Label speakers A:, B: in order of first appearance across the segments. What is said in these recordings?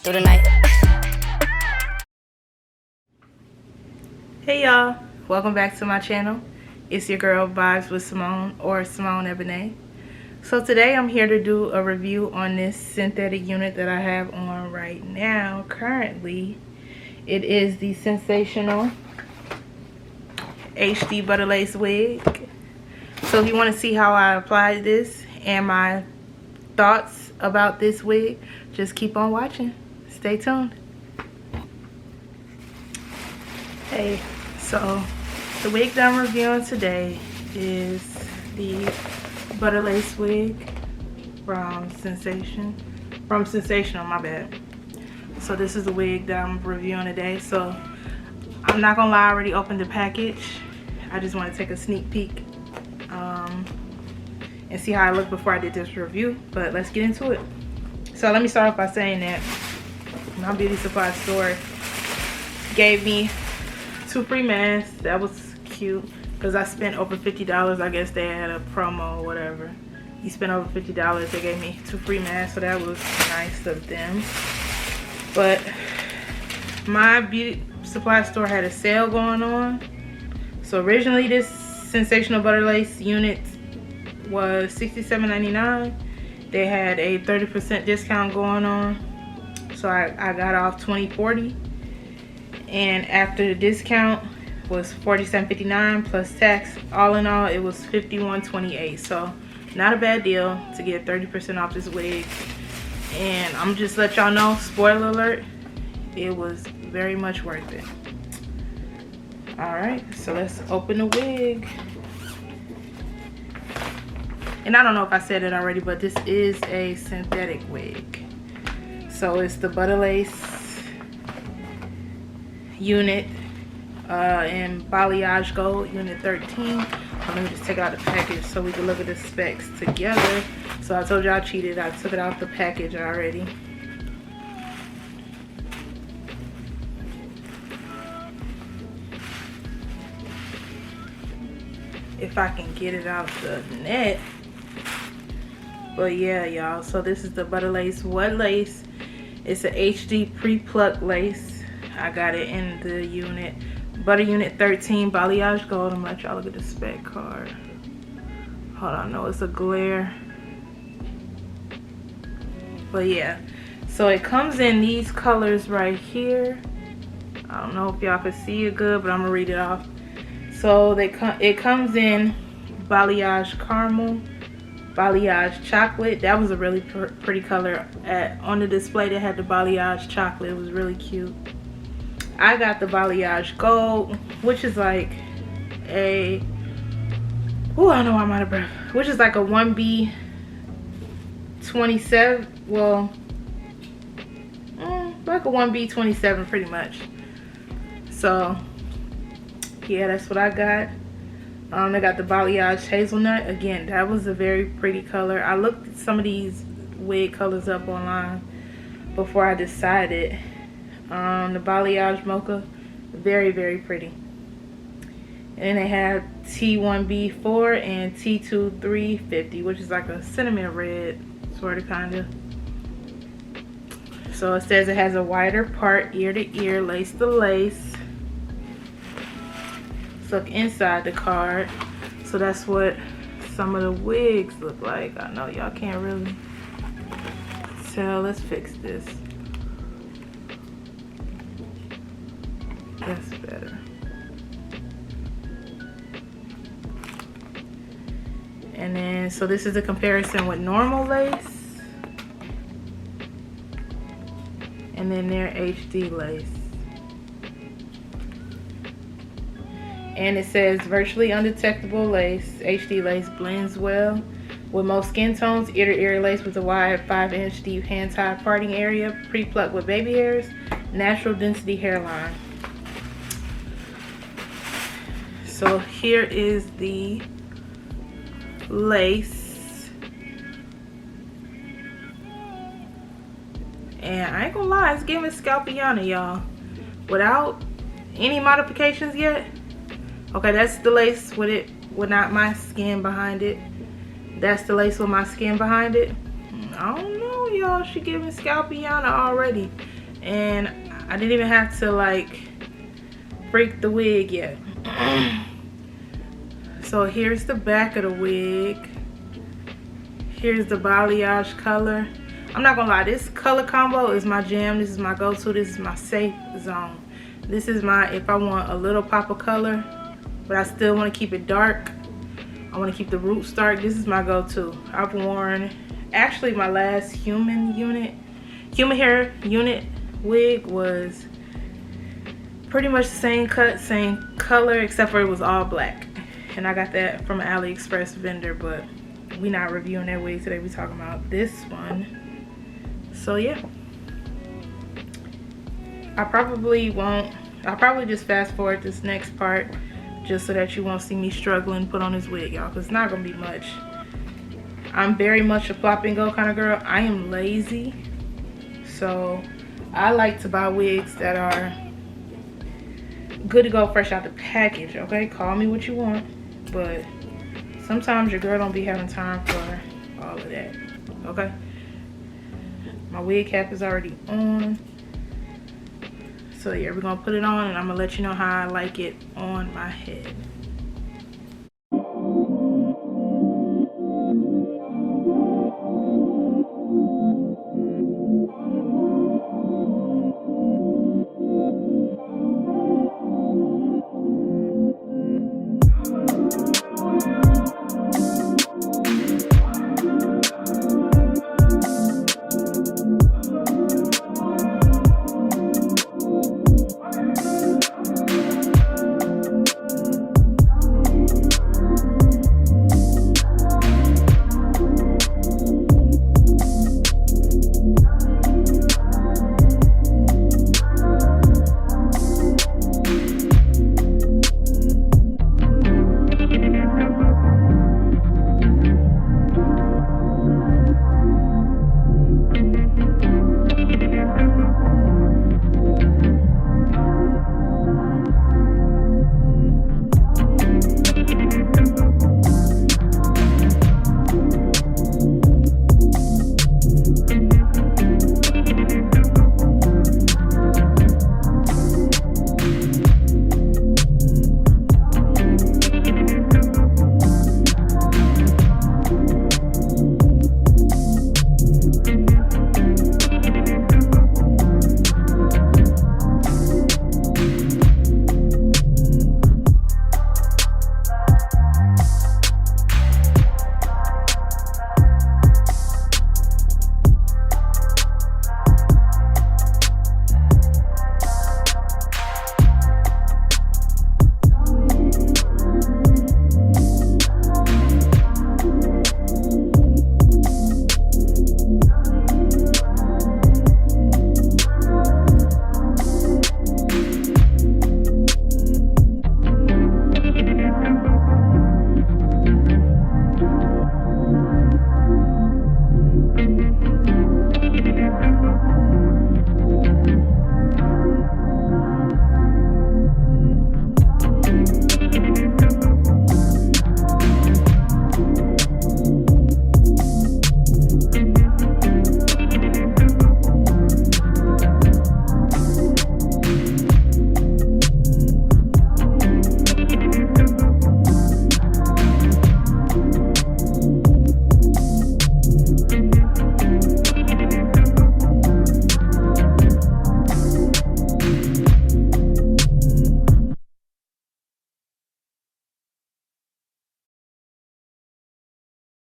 A: through the night.
B: Hey y'all, welcome back to my channel. It's your girl Vibes with Simone, or Simone Ebony. So today I'm here to do a review on this synthetic unit that I have on right now. Currently, it is the Sensational HD Butter Lace wig. So if you want to see how I applied this and my thoughts about this wig, just keep on watching. Stay tuned. Hey, so the wig that I'm reviewing today is the Butter Lace wig from Sensational, my bad. So this is the wig that I'm reviewing today. So I'm not gonna lie, I already opened the package. I just want to take a sneak peek and see how I look before I did this review, but let's get into it. So let me start off by saying that my beauty supply store gave me 2 free masks. That was cute because I spent over $50. I guess they had a promo or whatever. You spent over $50, they gave me 2 free masks, so that was nice of them. But my beauty supply store had a sale going on. So originally this Sensational Butter Lace unit was $67.99. They had a 30% discount going on, so I got off $20.40, and after the discount was $47.59 plus tax. All in all, it was $51.28. So not a bad deal to get 30% off this wig. And I'm just let y'all know, spoiler alert, it was very much worth it. Alright, so let's open the wig. And I don't know if I said it already, but this is a synthetic wig. So it's the Butter Lace unit in balayage gold, unit 13. Let me just take out the package so we can look at the specs together. So I told you I cheated. I took it out the package already. If I can get it out the net. But yeah, y'all, so this is the Butter Lace Wet Lace. It's a HD pre-plucked lace. I got it in the unit Butter Unit 13 balayage gold. I'm gonna let y'all look at the spec card. Hold on, no, it's a glare. But yeah, so it comes in these colors right here. I don't know if y'all can see it good, but I'm gonna read it off. So it comes in balayage caramel, balayage chocolate. That was a really pretty color. On the display they had the balayage chocolate. It was really cute. I got the balayage gold, which is like a, oh, I know I'm out of breath, which is like a 1B 27, well, like a 1B 27 pretty much. So yeah, that's what I got. I got the balayage hazelnut. Again, that was a very pretty color. I looked at some of these wig colors up online before I decided. The balayage mocha, very, very pretty. And they have T1B4 and T2350, which is like a cinnamon red, sort of, kind of. So it says it has a wider part, ear to ear, lace to lace. Look inside the card. So that's what some of the wigs look like. I know y'all can't really tell. Let's fix this. That's better. And then, so this is a comparison with normal lace, and then their HD lace. And it says virtually undetectable lace. HD lace blends well with most skin tones. Ear to ear lace with a wide 5-inch deep hand tie parting area. Pre-plucked with baby hairs. Natural density hairline. So here is the lace. And I ain't gonna lie, it's giving Scalpiana, y'all. Without any modifications yet. Okay, that's the lace with it, with not my skin behind it. That's the lace with my skin behind it. I don't know, y'all. She giving scalpiana already. And I didn't even have to like break the wig yet. So here's the back of the wig. Here's the balayage color. I'm not gonna lie, this color combo is my jam. This is my go-to. This is my safe zone. This is my, if I want a little pop of color, but I still want to keep it dark, I want to keep the roots dark, this is my go-to. I've worn, actually my last human hair unit wig was pretty much the same cut, same color, except for it was all black. And I got that from an AliExpress vendor, but we not reviewing that wig today. We talking about this one. So yeah, I'll probably just fast forward this next part just so that you won't see me struggling to put on this wig, y'all, because it's not gonna be much. I'm very much a plop and go kind of girl. I am lazy, so I like to buy wigs that are good to go fresh out the package. Okay, call me what you want, but sometimes your girl don't be having time for all of that. Okay, my wig cap is already on, so yeah, we're gonna put it on and I'm gonna let you know how I like it on my head.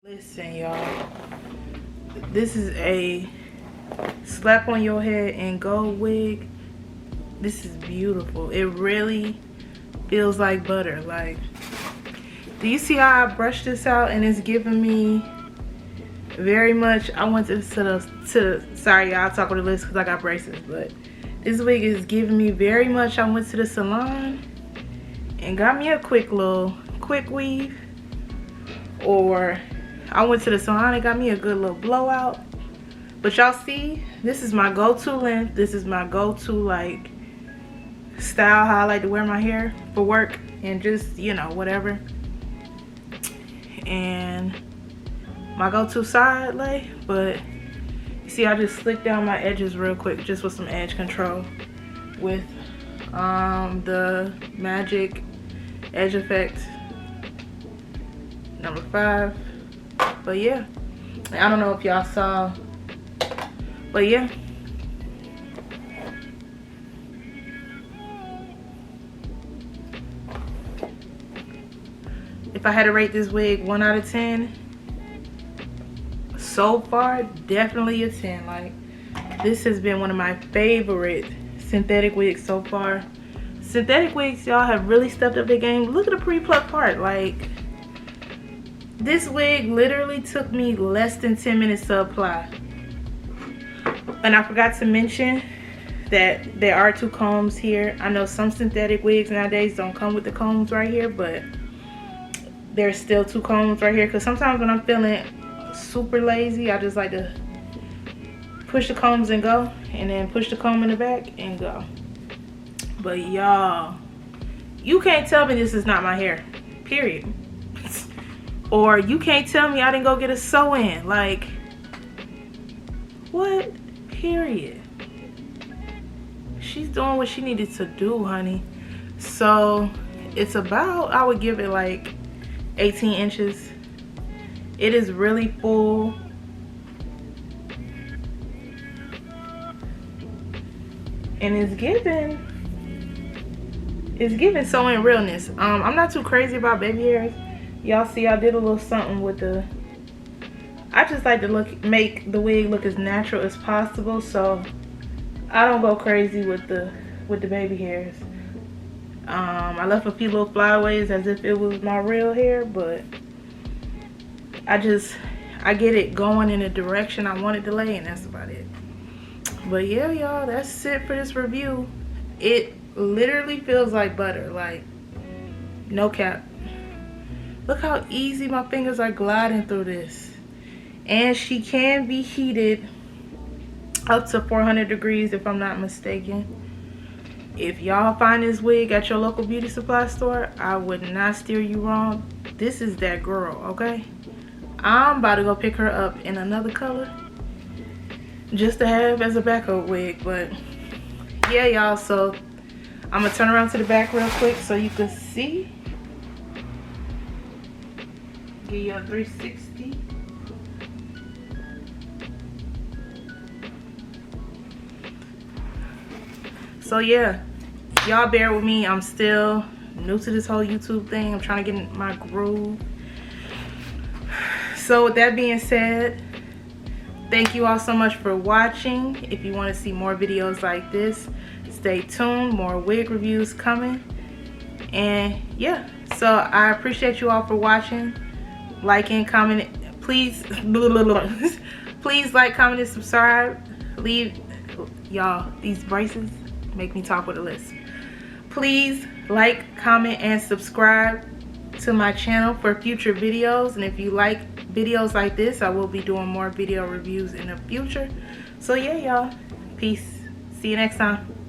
B: Listen, y'all, this is a slap on your head and go wig. This is beautiful. It really feels like butter. Like, do you see how I brushed this out and it's giving me very much, I went to sorry y'all, I'll talk with the list because I got braces, but this wig is giving me very much, I went to the salon and got me a quick weave, or I went to the salon and got me a good little blowout. But y'all see, this is my go-to length. This is my go-to like style, how I like to wear my hair for work and just, you know, whatever. And my go-to side lay, but See, I just slicked down my edges real quick just with some edge control with the Magic Edge Effect number 5. But yeah, I don't know if y'all saw, but yeah. If I had to rate this wig 1 out of 10, so far, definitely a 10. Like, this has been one of my favorite synthetic wigs so far. Synthetic wigs, y'all, have really stepped up their game. Look at the pre-pluck part. Like, this wig literally took me less than 10 minutes to apply. And I forgot to mention that there are 2 combs here. I know some synthetic wigs nowadays don't come with the combs right here, but there's still 2 combs right here. Because sometimes when I'm feeling super lazy, I just like to push the combs and go, and then push the comb in the back and go. But y'all, you can't tell me this is not my hair, period. Or you can't tell me I didn't go get a sew-in. Like, what? Period. She's doing what she needed to do, honey. So it's about, I would give it like 18 inches. It is really full. And it's giving sewing realness. I'm not too crazy about baby hairs. Y'all see I did a little something with the, I just like to make the wig look as natural as possible, so I don't go crazy with the baby hairs. I left a few little flyaways as if it was my real hair, but I get it going in the direction I want it to lay, and that's about it. But yeah, y'all, that's it for this review. It literally feels like butter, like, no cap. Look how easy my fingers are gliding through this. And she can be heated up to 400 degrees if I'm not mistaken. If y'all find this wig at your local beauty supply store, I would not steer you wrong. This is that girl, okay? I'm about to go pick her up in another color just to have as a backup wig. But yeah, y'all, so I'm gonna turn around to the back real quick so you can see. Give you a 360. So yeah, y'all bear with me. I'm still new to this whole YouTube thing. I'm trying to get in my groove. So with that being said, thank you all so much for watching. If you want to see more videos like this, stay tuned. More wig reviews coming. And yeah, so I appreciate you all for watching. Liking, comment, please. Please like, comment, and subscribe. Leave, y'all, these braces make me talk with a lisp. Please like, comment, and subscribe to my channel for future videos. And if you like videos like this, I will be doing more video reviews in the future. So yeah, y'all, peace. See you next time.